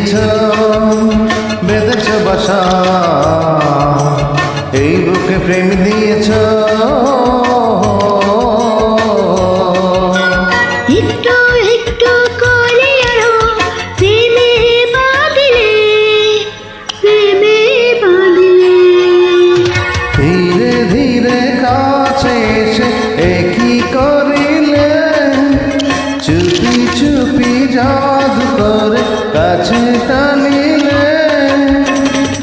দিয়েছ বেঁধেছ বাসা, এই বুকে প্রেম দিয়েছ। একটু একটু করে আরো প্রেমে বাঁধলে, প্রেমে বাঁধলে। ধীরে ধীরে কাছে এসে একই করিলে, চুপি চুপি জাদু করে কাছে টানিলে।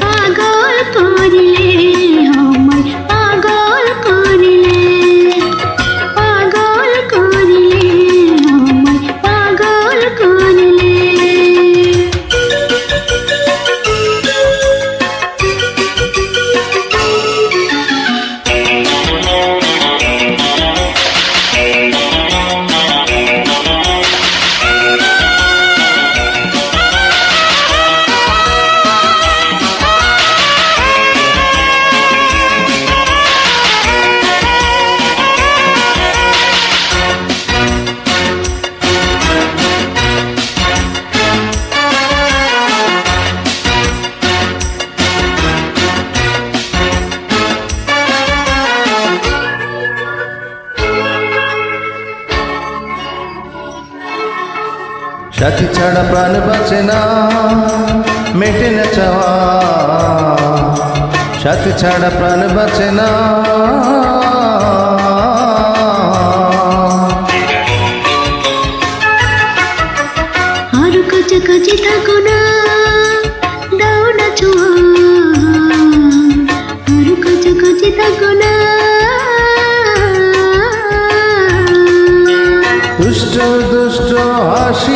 পাগল করিলে আমায়, পাগল করিলে, পাগল করিলে আমায়, পাগল করিলে। সাথী ছাড়া প্রাণ বাঁচে না, মেটে না চাওয়া। সাথী ছাড়া প্রাণ বাঁচে না। আরো কাছাকাছি থাকো না, দাও না ছোঁয়া। আরো কাছাকাছি থাকো না। দুষ্ট দুষ্ট হাসি